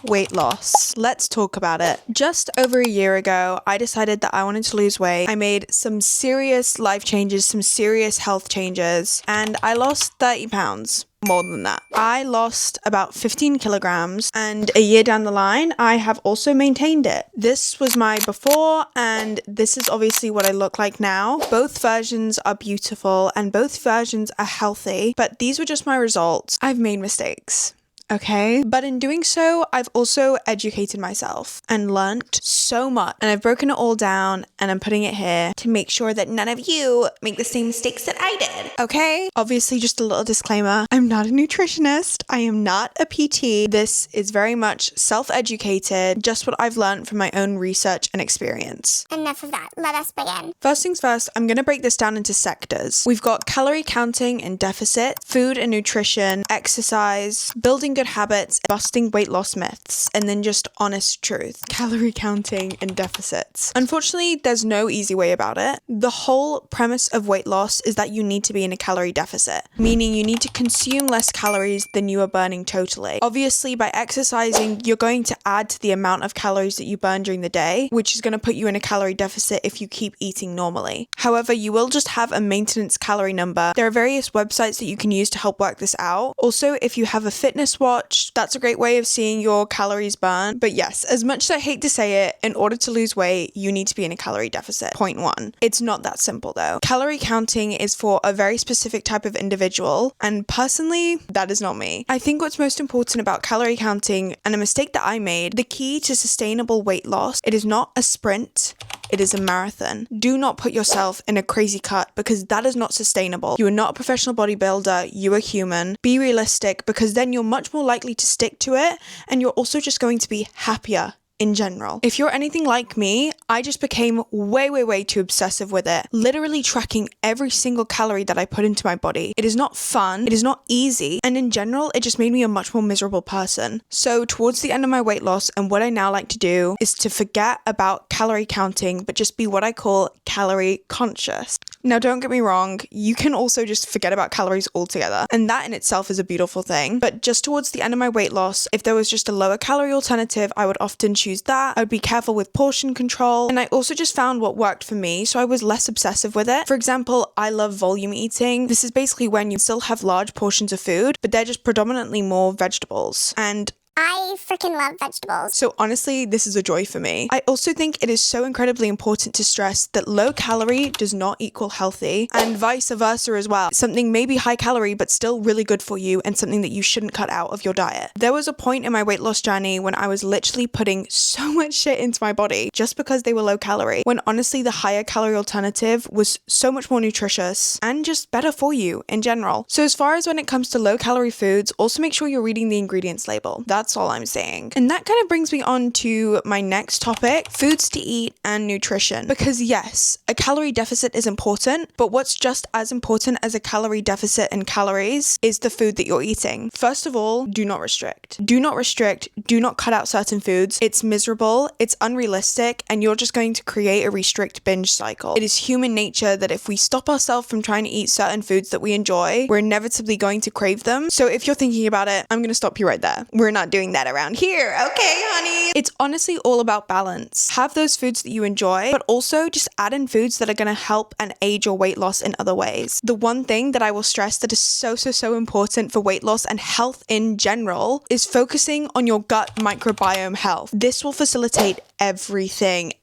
weight loss. Let's talk about it. Just over a year ago, I decided that I wanted to lose weight. I made some serious life changes, some serious health changes, and I lost 30 pounds. More than that. I lost about 15 kilograms, and a year down the line, I have also maintained it. This was my before, and this is obviously what I look like now. Both versions are beautiful, and both versions are healthy, but these were just my results. I've made mistakes. Okay, but in doing so, I've also educated myself and learnt so much, and I've broken it all down and I'm putting it here to make sure that none of you make the same mistakes that I did. Okay, obviously just a little disclaimer, I'm not a nutritionist, I am not a PT. This is very much self-educated, just what I've learned from my own research and experience. Enough of that, let us begin. First things first, I'm going to break this down into sectors. We've got calorie counting and deficit, food and nutrition, exercise, building good habits, busting weight loss myths, and then just honest truth. Calorie counting and deficits. Unfortunately, there's no easy way about it. The whole premise of weight loss is that you need to be in a calorie deficit, meaning you need to consume less calories than you are burning totally. Obviously, by exercising, you're going to add to the amount of calories that you burn during the day, which is going to put you in a calorie deficit if you keep eating normally. However, you will just have a maintenance calorie number. There are various websites that you can use to help work this out. Also, if you have a fitness watch, that's a great way of seeing your calories burn. But yes, as much as I hate to say it, in order to lose weight, you need to be in a calorie deficit. Point one. It's not that simple though. Calorie counting is for a very specific type of individual, and personally, that is not me. I think what's most important about calorie counting, and a mistake that I made, the key to sustainable weight loss, it is not a sprint, it is a marathon. Do not put yourself in a crazy cut because that is not sustainable. You are not a professional bodybuilder, you are human. Be realistic because then you're much more likely to stick to it, and you're also just going to be happier in general. If you're anything like me, I just became way too obsessive with it, literally tracking every single calorie that I put into my body. It is not fun, it is not easy, and in general, it just made me a much more miserable person. So towards the end of my weight loss, and what I now like to do is to forget about calorie counting, but just be what I call calorie conscious. Now, don't get me wrong, you can also just forget about calories altogether, and that in itself is a beautiful thing. But just towards the end of my weight loss, if there was just a lower calorie alternative, I would often choose that. I would be careful with portion control, and I also just found what worked for me, so I was less obsessive with it. For example, I love volume eating. This is basically when you still have large portions of food, but they're just predominantly more vegetables. And I freaking love vegetables. So honestly, this is a joy for me. I also think it is so incredibly important to stress that low calorie does not equal healthy, and vice versa as well. Something may be high calorie but still really good for you, and something that you shouldn't cut out of your diet. There was a point in my weight loss journey when I was literally putting so much shit into my body just because they were low calorie, when honestly the higher calorie alternative was so much more nutritious and just better for you in general. So as far as when it comes to low calorie foods, also make sure you're reading the ingredients label. That's all I'm saying. And that kind of brings me on to my next topic, foods to eat and nutrition. Because yes, a calorie deficit is important, but what's just as important as a calorie deficit and calories is the food that you're eating. First of all, do not restrict. Do not restrict, do not cut out certain foods. It's miserable, it's unrealistic, and you're just going to create a restrict binge cycle. It is human nature that if we stop ourselves from trying to eat certain foods that we enjoy, we're inevitably going to crave them. So if you're thinking about it, I'm going to stop you right there. We're not doing that around here, okay, honey? It's honestly all about balance. Have those foods that you enjoy, but also just add in foods that are going to help and aid your weight loss in other ways. The one thing that I will stress that is so important for weight loss and health in general is focusing on your gut microbiome health. This will facilitate everything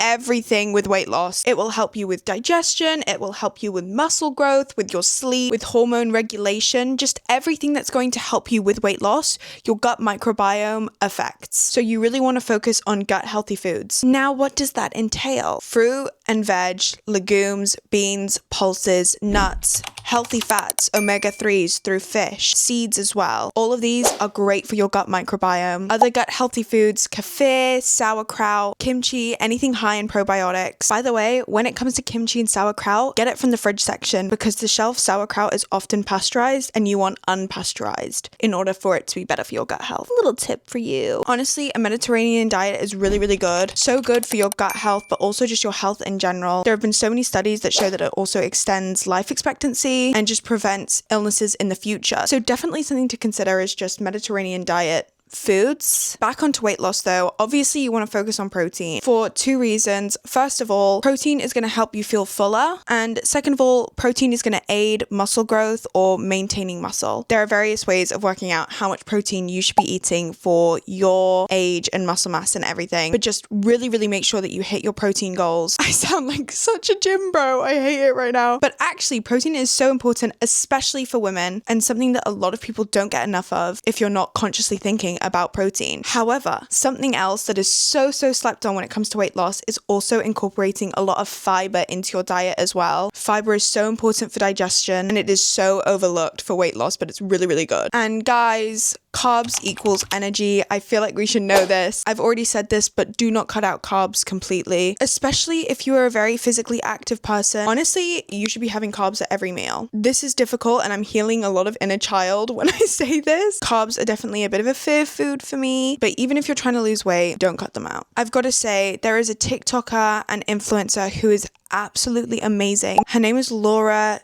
with weight loss. It will help you with digestion, it will help you with muscle growth, with your sleep, with hormone regulation, just everything that's going to help you with weight loss, your gut microbiome affects. So you really want to focus on gut healthy foods. Now, what does that entail? Fruit and veg, legumes, beans, pulses, nuts, healthy fats, omega-3s through fish, seeds as well. All of these are great for your gut microbiome. Other gut healthy foods, kefir, sauerkraut, kimchi, anything high in probiotics. By the way, when it comes to kimchi and sauerkraut, get it from the fridge section because the shelf sauerkraut is often pasteurized and you want unpasteurized in order for it to be better for your gut health. A little tip for you. Honestly, a Mediterranean diet is really good. So good for your gut health, but also just your health in general. There have been so many studies that show that it also extends life expectancy and just prevents illnesses in the future. So definitely something to consider is just Mediterranean diet foods. Back onto weight loss though, obviously you want to focus on protein for 2 reasons. First of all, protein is going to help you feel fuller, and second of all, protein is going to aid muscle growth or maintaining muscle. There are various ways of working out how much protein you should be eating for your age and muscle mass and everything, but just really make sure that you hit your protein goals. I sound like such a gym bro. I hate it right now. But actually, protein is so important, especially for women, and something that a lot of people don't get enough of if you're not consciously thinking about protein. However, something else that is so slept on when it comes to weight loss is also incorporating a lot of fiber into your diet as well. Fiber is so important for digestion, and it is so overlooked for weight loss, but it's really good. And guys, carbs equals energy. I feel like we should know this. I've already said this, but do not cut out carbs completely, especially if you are a very physically active person. Honestly, you should be having carbs at every meal. This is difficult, and I'm healing a lot of inner child when I say this. Carbs are definitely a bit of a fear food for me, but even if you're trying to lose weight, don't cut them out. I've got to say, there is a TikToker and influencer who is absolutely amazing. Her name is Laura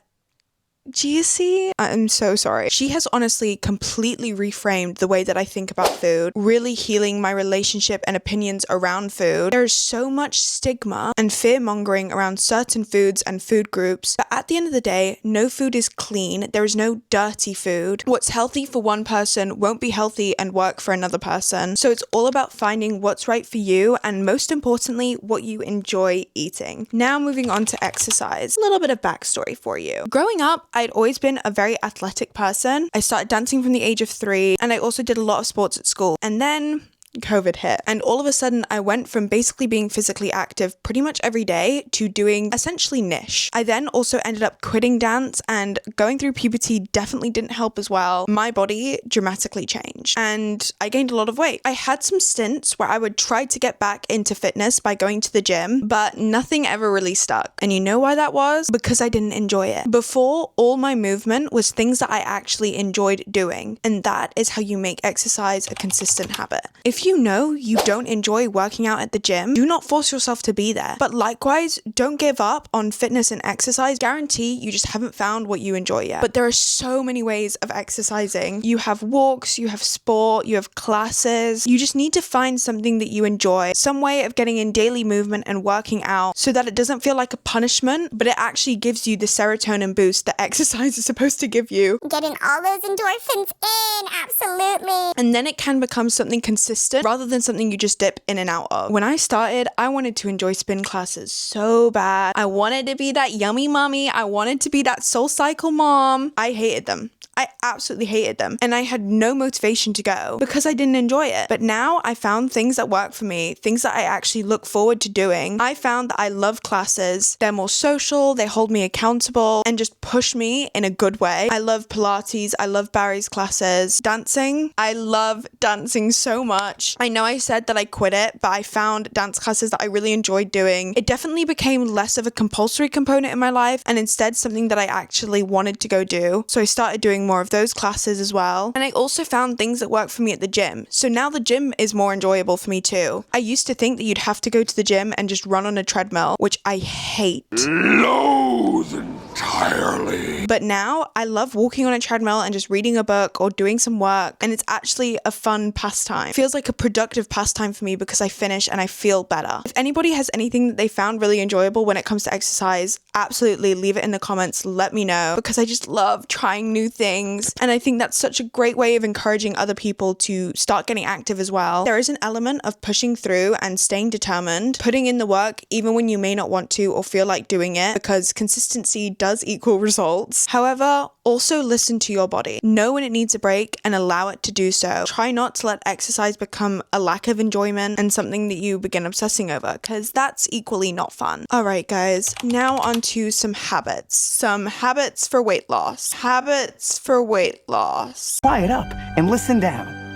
Giesi. I'm so sorry. She has honestly completely reframed the way that I think about food, really healing my relationship and opinions around food. There is so much stigma and fear mongering around certain foods and food groups, but at the end of the day, no food is clean. There is no dirty food. What's healthy for one person won't be healthy and work for another person. So it's all about finding what's right for you, and most importantly, what you enjoy eating. Now moving on to exercise. A little bit of backstory for you. Growing up, I'd always been a very athletic person. I started dancing from the age of 3, and I also did a lot of sports at school. And then COVID hit, and all of a sudden I went from basically being physically active pretty much every day to doing essentially niche. I then also ended up quitting dance, and going through puberty definitely didn't help as well. My body dramatically changed and I gained a lot of weight. I had some stints where I would try to get back into fitness by going to the gym, but nothing ever really stuck. And you know why that was? Because I didn't enjoy it. Before, all my movement was things that I actually enjoyed doing, and that is how you make exercise a consistent habit. If you know you don't enjoy working out at the gym, do not force yourself to be there. But likewise, don't give up on fitness and exercise. Guarantee you just haven't found what you enjoy yet. But there are so many ways of exercising. You have walks, you have sport, you have classes. You just need to find something that you enjoy, some way of getting in daily movement and working out so that it doesn't feel like a punishment, but it actually gives you the serotonin boost that exercise is supposed to give you. Getting all those endorphins in, absolutely. And then it can become something consistent rather than something you just dip in and out of. When I started, I wanted to enjoy spin classes so bad. I wanted to be that yummy mommy. I wanted to be that soul cycle mom. I hated them. I absolutely hated them, and I had no motivation to go because I didn't enjoy it. But now I found things that work for me, things that I actually look forward to doing. I found that I love classes. They're more social, they hold me accountable, and just push me in a good way. I love Pilates, I love Barry's classes. Dancing, I love dancing so much. I know I said that I quit it, but I found dance classes that I really enjoyed doing. It definitely became less of a compulsory component in my life, and instead something that I actually wanted to go do. So I started doing more of those classes as well. And I also found things that work for me at the gym. So now the gym is more enjoyable for me too. I used to think that you'd have to go to the gym and just run on a treadmill, which I hate. Loathe entirely. But now I love walking on a treadmill and just reading a book or doing some work, and it's actually a fun pastime. It feels like a productive pastime for me because I finish and I feel better. If anybody has anything that they found really enjoyable when it comes to exercise, absolutely leave it in the comments. Let me know, because I just love trying new things, and I think that's such a great way of encouraging other people to start getting active as well. There is an element of pushing through and staying determined, putting in the work even when you may not want to or feel like doing it, because consistency does equal results. However, also listen to your body. Know when it needs a break and allow it to do so. Try not to let exercise become a lack of enjoyment and something that you begin obsessing over, because that's equally not fun. Alright guys, now on to some habits. Some habits for weight loss. Habits for weight loss. Quiet up and listen down.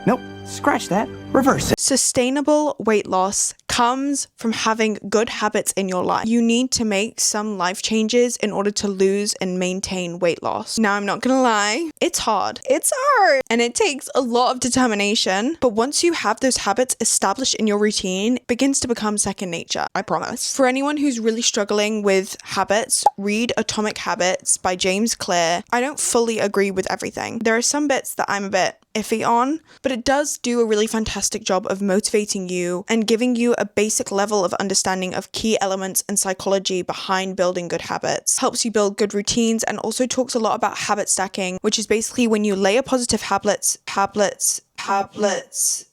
Nope, scratch that. Reverse it. Sustainable weight loss comes from having good habits in your life. You need to make some life changes in order to lose and maintain weight loss. Now, I'm not gonna lie, it's hard. It's hard, and it takes a lot of determination. But once you have those habits established in your routine, it begins to become second nature, I promise. For anyone who's really struggling with habits, read Atomic Habits by James Clear. I don't fully agree with everything. There are some bits that I'm a bit iffy on, but it does do a really fantastic job of motivating you and giving you a basic level of understanding of key elements and psychology behind building good habits. Helps you build good routines, and also talks a lot about habit stacking, which is basically when you layer positive habits,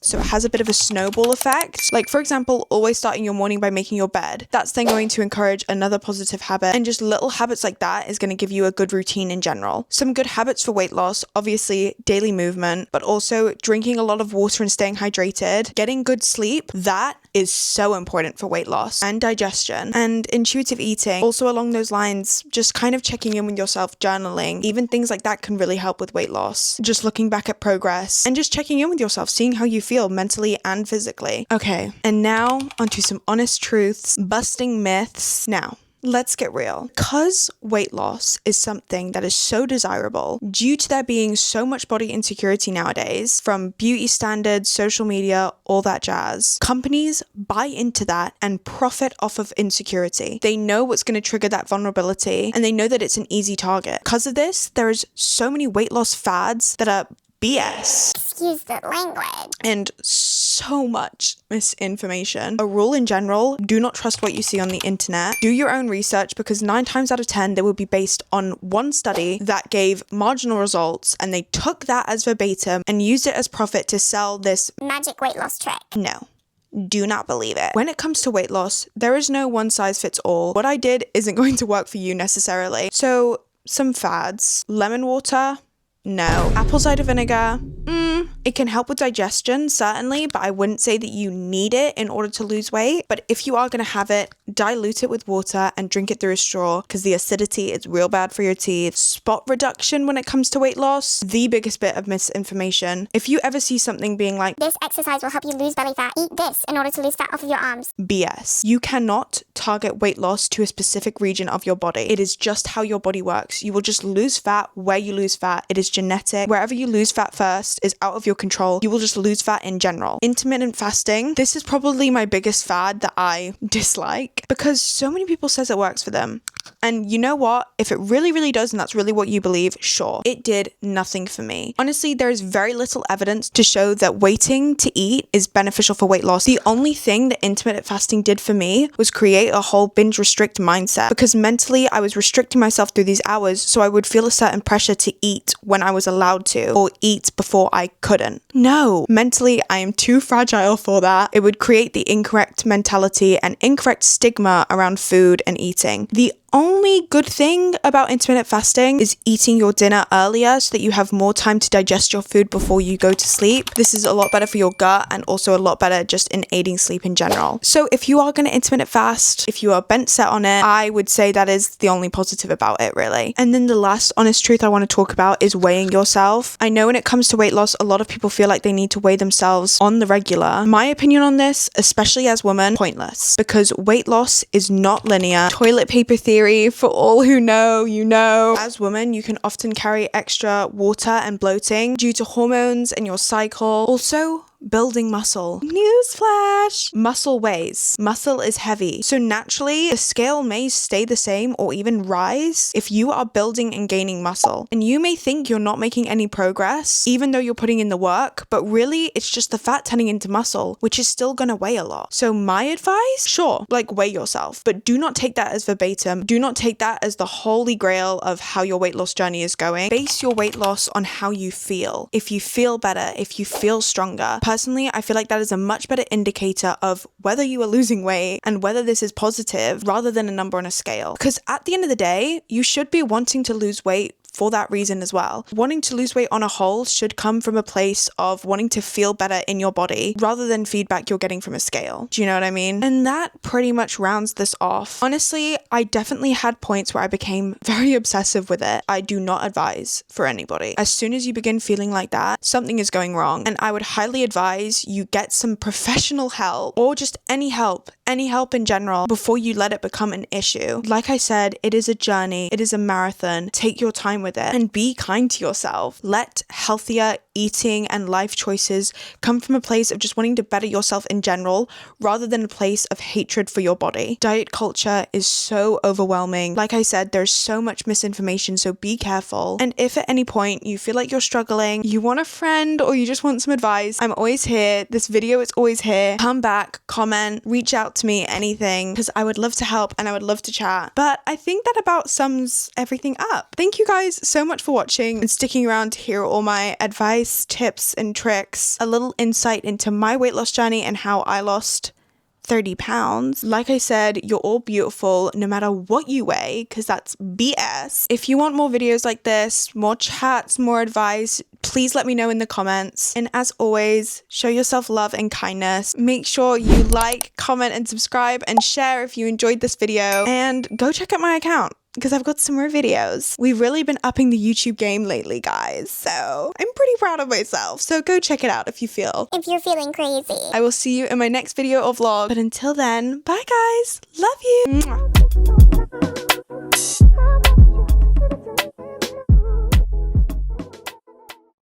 so it has a bit of a snowball effect. Like, for example, always starting your morning by making your bed. That's then going to encourage another positive habit, and just little habits like that is going to give you a good routine in general. Some good habits for weight loss, obviously daily movement, but also drinking a lot of water and staying hydrated, getting good sleep. That is so important for weight loss, and digestion, and intuitive eating. Also along those lines, just kind of checking in with yourself, journaling, even things like that can really help with weight loss. Just looking back at progress and just checking in with yourself, seeing how you feel mentally and physically. Okay, and now onto some honest truths, busting myths. Now, let's get real. Because weight loss is something that is so desirable, due to there being so much body insecurity nowadays, from beauty standards, social media, all that jazz, companies buy into that and profit off of insecurity. They know what's going to trigger that vulnerability, and they know that it's an easy target. Because of this, there's so many weight loss fads that are BS. Excuse the language. And so much misinformation. A rule in general, do not trust what you see on the internet. Do your own research, because 9 times out of 10, they will be based on one study that gave marginal results, and they took that as verbatim and used it as profit to sell this Magic weight loss trick. No. Do not believe it. When it comes to weight loss, there is no one size fits all. What I did isn't going to work for you necessarily. So, some fads. Lemon water? No. Apple cider vinegar? It can help with digestion, certainly, but I wouldn't say that you need it in order to lose weight. But if you are going to have it, dilute it with water and drink it through a straw, because the acidity is real bad for your teeth. Spot reduction when it comes to weight loss, the biggest bit of misinformation. If you ever see something being like, This exercise will help you lose belly fat. Eat this in order to lose fat off of your arms. BS. You cannot target weight loss to a specific region of your body. It is just how your body works. You will just lose fat where you lose fat. It is genetic. Wherever you lose fat first is out of your control. You will just lose fat in general. Intermittent fasting. This is probably my biggest fad that I dislike, because so many people says it works for them. And you know what? If it really, really does, and that's really what you believe, sure. It did nothing for me. Honestly, there is very little evidence to show that waiting to eat is beneficial for weight loss. The only thing that intermittent fasting did for me was create a whole binge restrict mindset, because mentally I was restricting myself through these hours, so I would feel a certain pressure to eat when I was allowed to, or eat before I couldn't. No, mentally I am too fragile for that. It would create the incorrect mentality and incorrect stigma around food and eating. The only good thing about intermittent fasting is eating your dinner earlier so that you have more time to digest your food before you go to sleep. This is a lot better for your gut, and also a lot better just in aiding sleep in general. So if you are going to intermittent fast, if you are bent set on it, I would say that is the only positive about it, really. And then the last honest truth I want to talk about is weighing yourself. I know when it comes to weight loss, a lot of people feel like they need to weigh themselves on the regular. My opinion on this, especially as women, pointless, because weight loss is not linear. Toilet paper theory, for all who know, you know. As women, you can often carry extra water and bloating due to hormones and your cycle. Also, building muscle. Newsflash! Muscle weighs. Muscle is heavy. So naturally, the scale may stay the same or even rise if you are building and gaining muscle. And you may think you're not making any progress, even though you're putting in the work, but really it's just the fat turning into muscle, which is still gonna weigh a lot. So my advice, sure, like weigh yourself, but do not take that as verbatim. Do not take that as the holy grail of how your weight loss journey is going. Base your weight loss on how you feel. If you feel better, if you feel stronger. Personally, I feel like that is a much better indicator of whether you are losing weight and whether this is positive rather than a number on a scale. Because at the end of the day, you should be wanting to lose weight for that reason as well. Wanting to lose weight on a whole should come from a place of wanting to feel better in your body rather than feedback you're getting from a scale. Do you know what I mean? And that pretty much rounds this off. Honestly, I definitely had points where I became very obsessive with it. I do not advise for anybody. As soon as you begin feeling like that, something is going wrong. And I would highly advise you get some professional help, or just any help in general, before you let it become an issue. Like I said, it is a journey. It is a marathon. Take your time with it and be kind to yourself. Let healthier eating and life choices come from a place of just wanting to better yourself in general, rather than a place of hatred for your body. Diet culture is so overwhelming. Like I said, there's so much misinformation, so be careful. And if at any point you feel like you're struggling, you want a friend, or you just want some advice, I'm always here. This video is always here. Come back, comment, reach out to me, anything, because I would love to help and I would love to chat. But I think that about sums everything up. Thank you guys so much for watching and sticking around to hear all my advice, tips, and tricks, a little insight into my weight loss journey and how I lost 30 pounds. Like I said, you're all beautiful no matter what you weigh, because that's BS. If you want more videos like this, more chats, more advice, please let me know in the comments. And as always, show yourself love and kindness. Make sure you like, comment, and subscribe, and share if you enjoyed this video. And go check out my account, because I've got some more videos. We've really been upping the YouTube game lately, guys, so I'm pretty proud of myself. So go check it out if you're feeling crazy. I will see you in my next video or vlog. But until then, bye guys. Love you. Mwah.